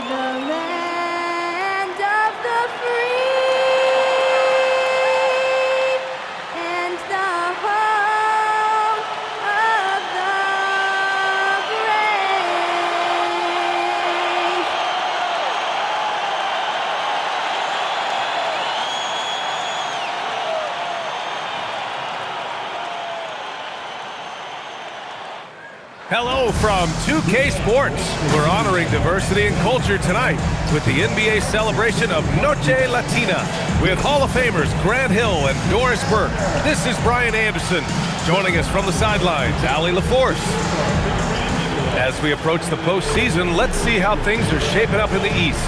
the land of the free and the home of the brave. Hello from 2K Sports. We're honoring diversity and culture tonight with the NBA celebration of Noche Latina with Hall of Famers Grant Hill and Doris Burke. This is Brian Anderson. Joining us from the sidelines, Allie LaForce. As we approach the postseason, let's see how things are shaping up in the East.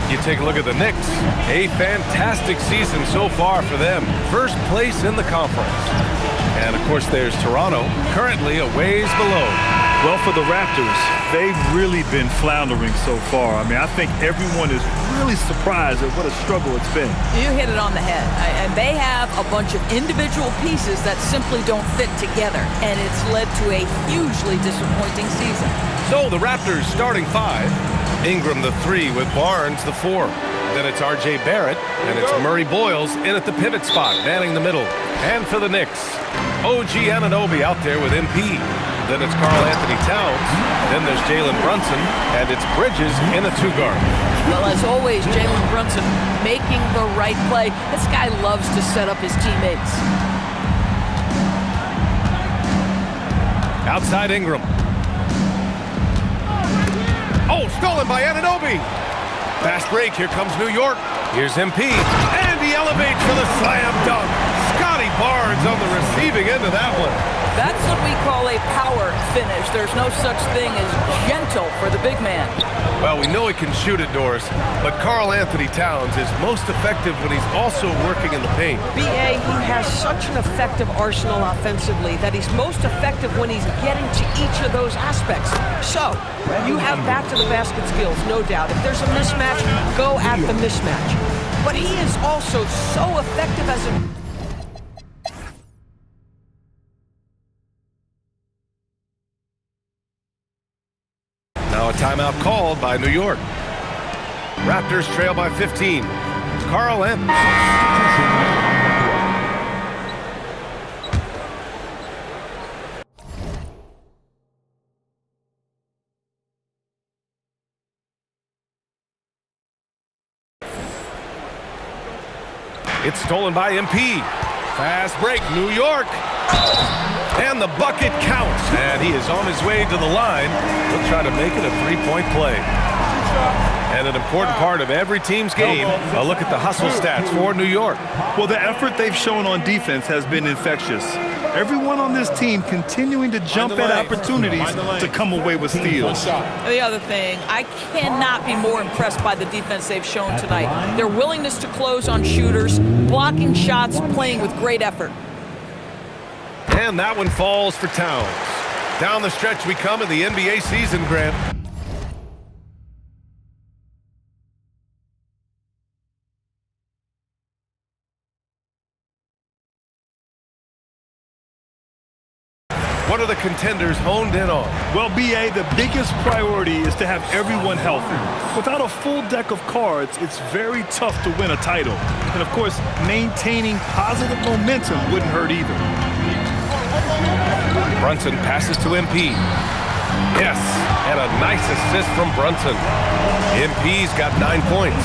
You take a look at the Knicks. A fantastic season so far for them. First place in the conference. And, of course, there's Toronto, currently a ways below. Well, for the Raptors, they've really been floundering so far. I mean, I think everyone is really surprised at what a struggle it's been. You hit it on the head. And they have a bunch of individual pieces that simply don't fit together. And it's led to a hugely disappointing season. So the Raptors starting five. Ingram the 3 with Barnes the 4. Then it's R.J. Barrett, and it's Murray Boyles in at the pivot spot, manning the middle. And for the Knicks, OG Anunoby out there with MP. Then it's Karl Anthony Towns. Then there's Jalen Brunson, and it's Bridges in a 2-guard. Well, as always, Jalen Brunson making the right play. This guy loves to set up his teammates. Outside Ingram. Oh, stolen by Anunoby. Fast break, here comes New York. Here's MP, and he elevates for the slam dunk. Scotty Barnes on the receiving end of that one. That's what we call a power finish. There's no such thing as gentle for the big man. Well, we know he can shoot it, Doris, but Karl Anthony Towns is most effective when he's also working in the paint. B.A., he has such an effective arsenal offensively that he's most effective when he's getting to each of those aspects. So, you have back-to-the-basket skills, no doubt. If there's a mismatch, go at the mismatch. But he is also so effective as a... Now a timeout called by New York. Raptors trail by 15. Karl Anthony. It's stolen by MP. Fast break, New York. And the bucket counts. And he is on his way to the line. He'll try to make it a three-point play. And an important part of every team's game, a look at the hustle stats for New York. Well, the effort they've shown on defense has been infectious. Everyone on this team continuing to jump at opportunities to come away with steals. The other thing, I cannot be more impressed by the defense they've shown tonight. Their willingness to close on shooters, blocking shots, playing with great effort. And that one falls for Towns. Down the stretch we come in the NBA season, Grant. What are the contenders honed in on? Well, B.A., the biggest priority is to have everyone healthy. Without a full deck of cards, it's very tough to win a title. And, of course, maintaining positive momentum wouldn't hurt either. Brunson passes to MP. Yes, and a nice assist from Brunson. MP's got 9 points.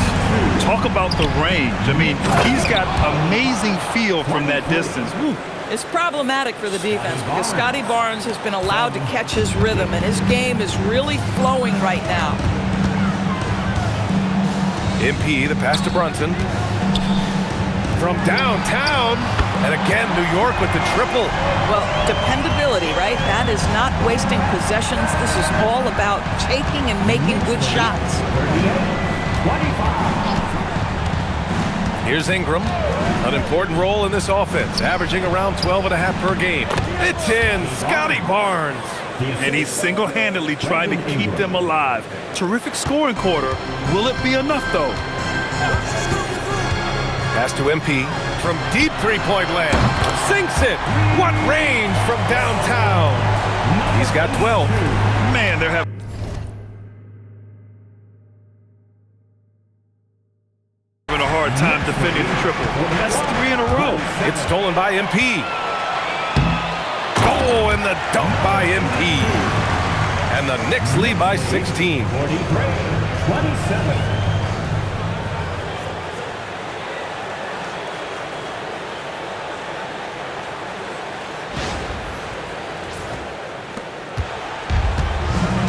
Talk about the range. I mean, he's got amazing feel from that distance. Woo. It's problematic for the defense because Scotty Barnes has been allowed to catch his rhythm, and his game is really flowing right now. MP, the pass to Brunson. From downtown, and again, New York with the triple. Well, dependability, right? That is not wasting possessions. This is all about taking and making good shots. Here's Ingram. An important role in this offense, averaging around 12.5 per game. It's in, Scotty Barnes. And he's single-handedly trying to keep them alive. Terrific scoring quarter. Will it be enough, though? Pass to MP from deep three-point land. Sinks it. What range from downtown. He's got 12. Man, they're having... hard time defending the triple. That's 3 in a row. It's stolen by MP. Oh, and the dunk by MP. And the Knicks lead by 16. 27.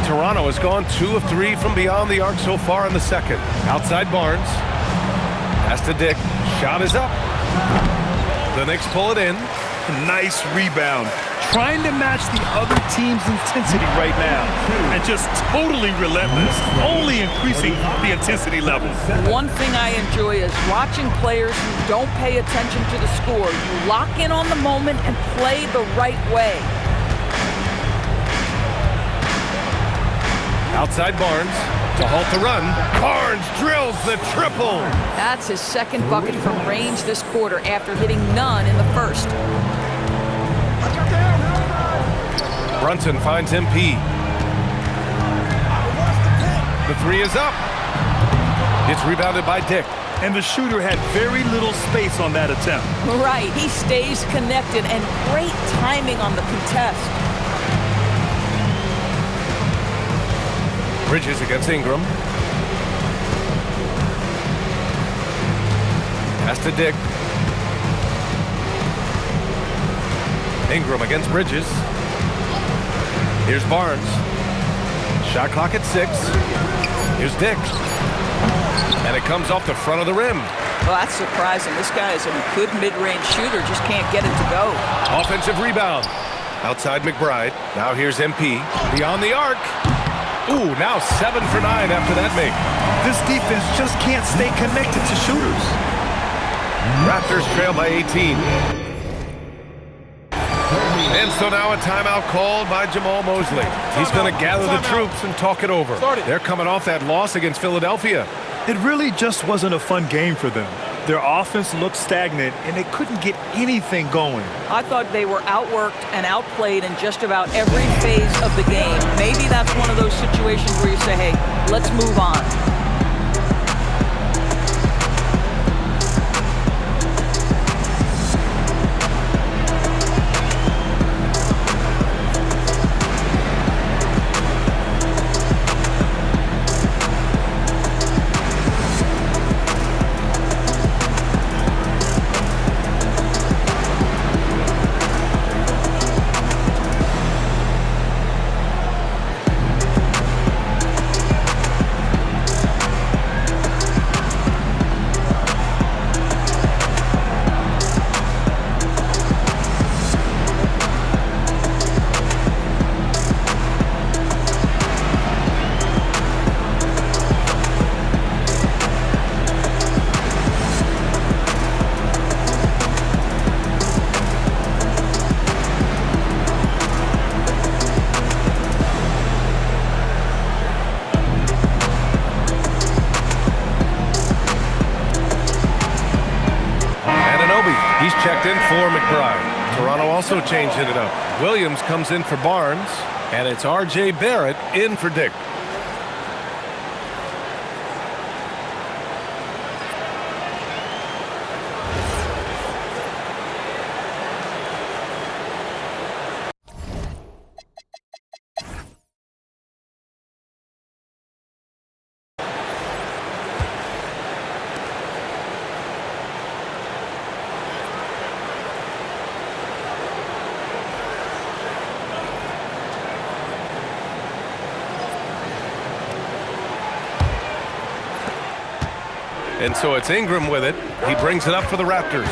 Toronto has gone 2 of 3 from beyond the arc so far in the second. Outside Barnes. Pass to Dick. Shot is up. The Knicks pull it in. Nice rebound. Trying to match the other team's intensity right now. And just totally relentless. Only increasing the intensity level. One thing I enjoy is watching players who don't pay attention to the score. You lock in on the moment and play the right way. Outside Barnes to halt the run. Barnes drills the triple. That's his second bucket from range this quarter after hitting none in the first. Brunson finds MP. The 3 is up. It's rebounded by Dick. And the shooter had very little space on that attempt. Right, he stays connected and great timing on the contest. Bridges against Ingram. Pass to Dick. Ingram against Bridges. Here's Barnes. Shot clock at 6. Here's Dick. And it comes off the front of the rim. Well, that's surprising. This guy is a good mid-range shooter, just can't get it to go. Offensive rebound. Outside McBride. Now here's MP. Beyond the arc. Ooh, now 7 for 9 after that make. This defense just can't stay connected to shooters. Raptors trail by 18. And so now a timeout called by Jamal Mosley. He's going to gather the troops and talk it over. They're coming off that loss against Philadelphia. It really just wasn't a fun game for them. Their offense looked stagnant, and they couldn't get anything going. I thought they were outworked and outplayed in just about every phase of the game. Maybe that's one of those situations where you say, hey, let's move on. He's checked in for McBride. Toronto also changing it up. Williams comes in for Barnes, and it's R.J. Barrett in for Dick. And so it's Ingram with it. He brings it up for the Raptors.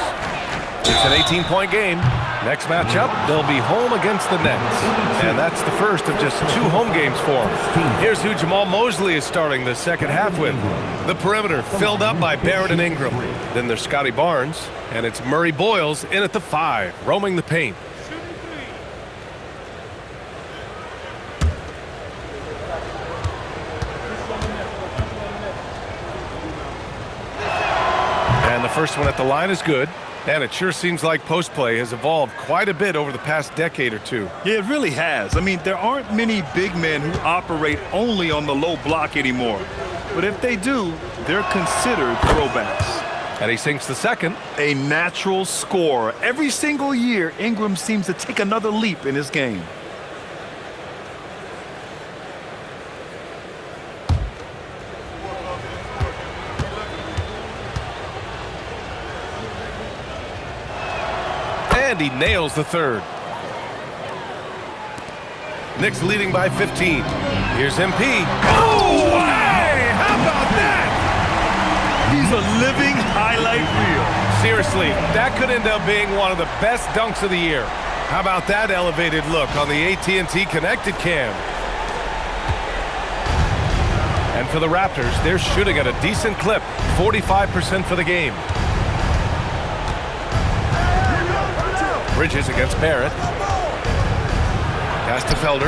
It's an 18-point game. Next matchup, they'll be home against the Nets. And that's the first of just 2 home games for them. Here's who Jamal Mosley is starting the second half with. The perimeter filled up by Barrett and Ingram. Then there's Scotty Barnes, and it's Murray Boyles in at the 5, roaming the paint. The first one at the line is good, and it sure seems like post play has evolved quite a bit over the past decade or two. Yeah, it really has. I mean, there aren't many big men who operate only on the low block anymore. But if they do, they're considered throwbacks. And he sinks the second. A natural scorer. Every single year, Ingram seems to take another leap in his game. And he nails the third. Knicks leading by 15. Here's MP. Oh, hey! How about that? He's a living highlight reel. Seriously, that could end up being one of the best dunks of the year. How about that elevated look on the AT&T Connected Cam? And for the Raptors, they're shooting at a decent clip, 45% for the game. Bridges against Barrett. Pass to Felder.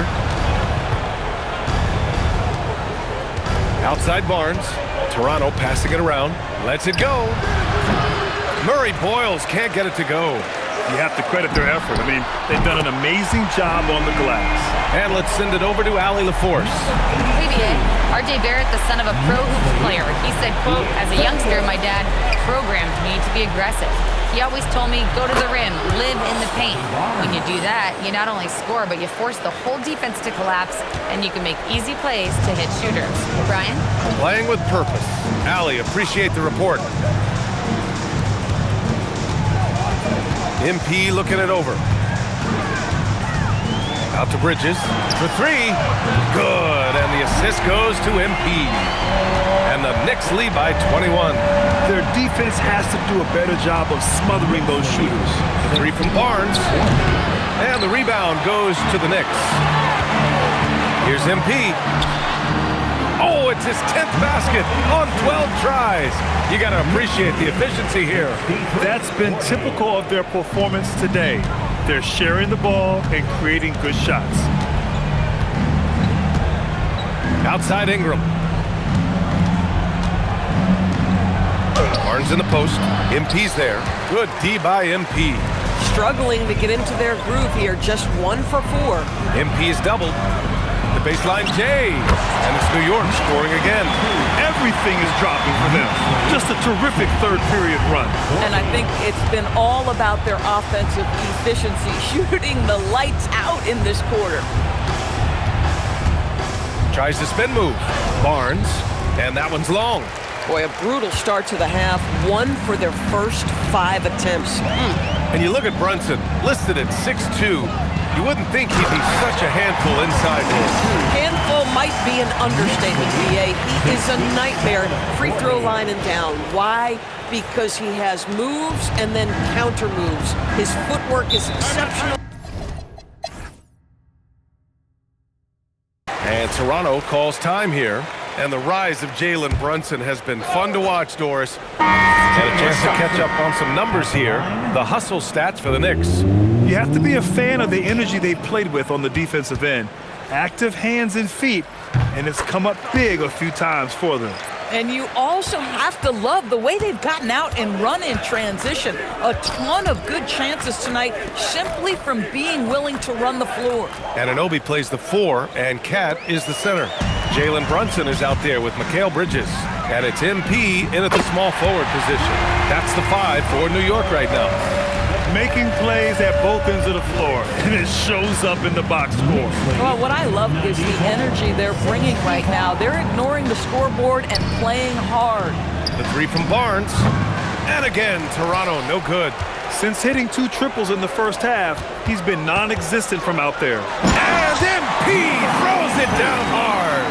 Outside Barnes. Toronto passing it around. Lets it go. Murray Boyles can't get it to go. You have to credit their effort. I mean, they've done an amazing job on the glass. And let's send it over to Allie LaForce. Hey, BA. R.J. Barrett, the son of a pro hoops player. He said, quote, as a youngster, my dad programmed me to be aggressive. He always told me, go to the rim, live in the paint. When you do that, you not only score, but you force the whole defense to collapse, and you can make easy plays to hit shooters. Brian? Playing with purpose. Allie, appreciate the report. MP looking it over. Out to Bridges for three. Good, and the assist goes to MP. And the Knicks lead by 21. Their defense has to do a better job of smothering those shooters. Three from Barnes. And the rebound goes to the Knicks. Here's MP. Oh, it's his 10th basket on 12 tries. You got to appreciate the efficiency here. That's been typical of their performance today. They're sharing the ball and creating good shots. Outside Ingram. Barnes in the post. MP's there. Good D by MP. Struggling to get into their groove here, just 1 for 4. MP's doubled. The baseline J. And it's New York scoring again. Everything is dropping for them. Just a terrific third period run. And I think it's been all about their offensive efficiency, shooting the lights out in this quarter. Tries to spin move. Barnes. And that one's long. Boy, a brutal start to the half. 1 for their first 5 attempts. And you look at Brunson, listed at 6'2". You wouldn't think he'd be such a handful inside this. Handful might be an understatement, BA. He is a nightmare. Free throw line and down. Why? Because he has moves and then counter moves. His footwork is exceptional. And Toronto calls time here. And the rise of Jalen Brunson has been fun to watch, Doris. And a chance to catch up on some numbers here. The hustle stats for the Knicks. You have to be a fan of the energy they've played with on the defensive end. Active hands and feet, and it's come up big a few times for them. And you also have to love the way they've gotten out and run in transition. A ton of good chances tonight simply from being willing to run the floor. Anunoby plays the 4, and Cat is the center. Jalen Brunson is out there with Mikal Bridges. And it's MP in at the small forward position. That's the 5 for New York right now. Making plays at both ends of the floor, and it shows up in the box score. Well, what I love is the energy they're bringing right now. They're ignoring the scoreboard and playing hard. The 3 from Barnes. And again, Toronto, no good. Since hitting 2 triples in the first half, he's been non-existent from out there. And MP throws it down hard.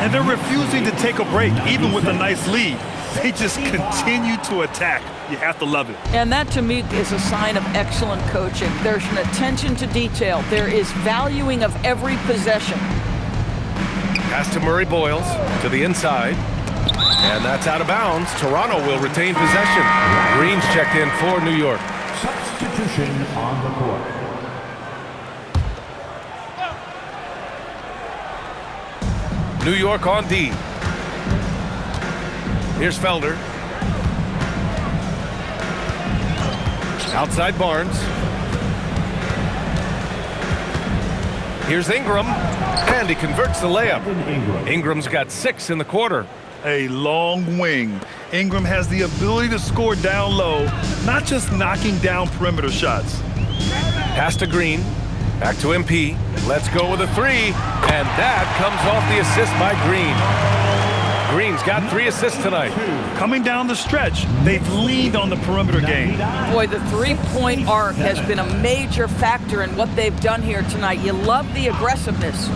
And they're refusing to take a break, even with a nice lead. They just continue to attack. You have to love it. And that, to me, is a sign of excellent coaching. There's an attention to detail. There is valuing of every possession. Pass to Murray Boyles to the inside. And that's out of bounds. Toronto will retain possession. Green's checked in for New York. Substitution on the court. New York on D. Here's Felder. Outside Barnes. Here's Ingram. And he converts the layup. Ingram's got 6 in the quarter. A long wing. Ingram has the ability to score down low, not just knocking down perimeter shots. Pass to Green. Back to MP. Let's go with a three. And that comes off the assist by Green. Green's got 3 assists tonight. Coming down the stretch, they've leaned on the perimeter game. Boy, the three-point arc has been a major factor in what they've done here tonight. You love the aggressiveness.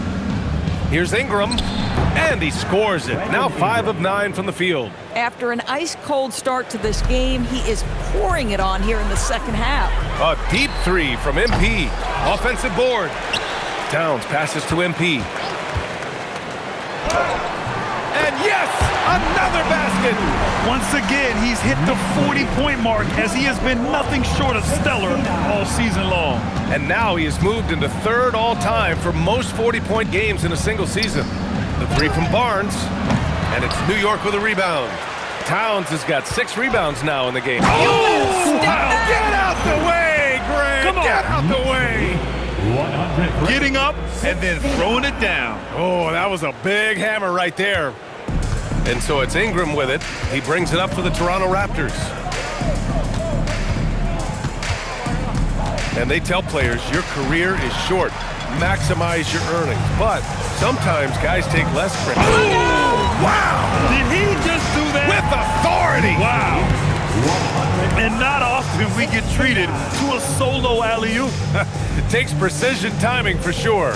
Here's Ingram, and he scores it. Now 5 of 9 from the field. After an ice-cold start to this game, he is pouring it on here in the second half. A deep 3 from MP. Offensive board. Towns passes to MP. And yes, another basket. Once again, he's hit the 40-point mark as he has been nothing short of stellar all season long. And now he has moved into 3rd all-time for most 40-point games in a single season. The 3 from Barnes, and it's New York with a rebound. Towns has got 6 rebounds now in the game. Oh, wow. Get out the way, Grant. Come on. Get out the way. Getting up and then throwing it down. Oh, that was a big hammer right there. And so it's Ingram with it. He brings it up for the Toronto Raptors. And they tell players, your career is short. Maximize your earnings. But sometimes guys take less credit. Oh, wow! Did he just do that? With authority! Wow. And not often we get treated to a solo alley-oop. It takes precision timing for sure.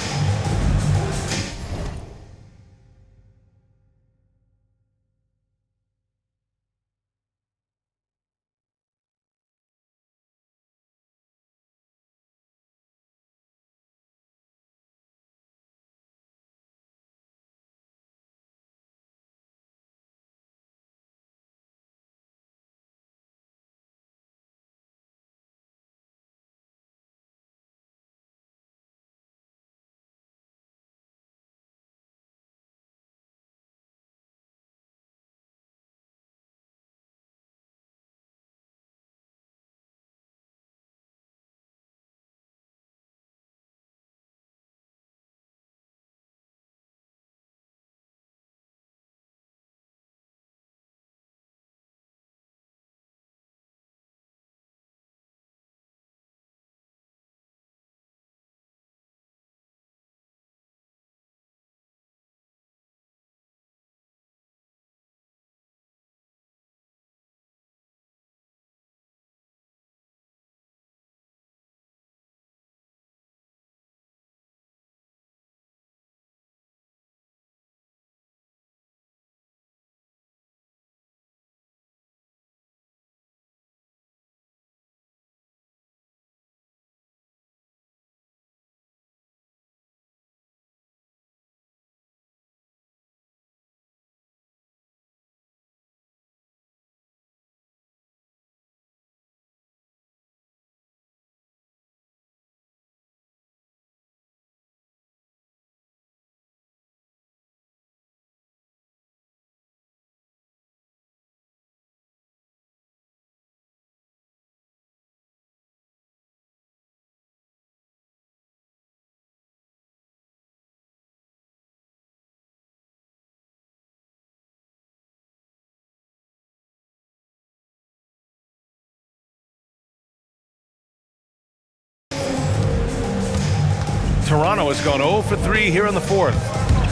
Toronto has gone 0 for 3 here in the 4th.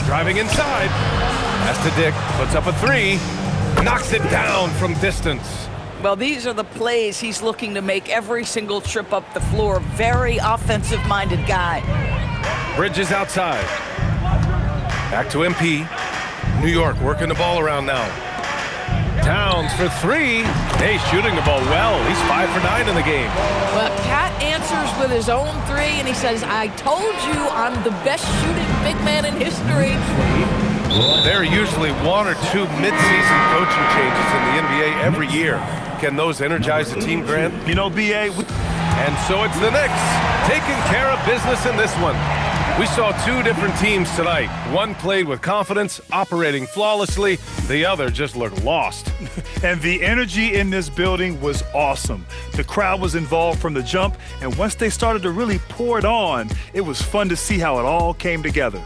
Driving inside. Pass to Dick. Puts up a 3. Knocks it down from distance. Well, these are the plays he's looking to make every single trip up the floor. Very offensive-minded guy. Bridges outside. Back to MP. New York working the ball around now. Towns for 3. Hey, shooting the ball well. He's 5 for 9 in the game. Well, Cat answers with his own 3, and he says, I told you I'm the best shooting big man in history. There are usually 1 or 2 mid-season coaching changes in the NBA every year. Can those energize the team, Grant? You know, B.A. And so it's the Knicks taking care of business in this one. We saw 2 different teams tonight. One played with confidence, operating flawlessly. The other just looked lost. And the energy in this building was awesome. The crowd was involved from the jump, and once they started to really pour it on, it was fun to see how it all came together.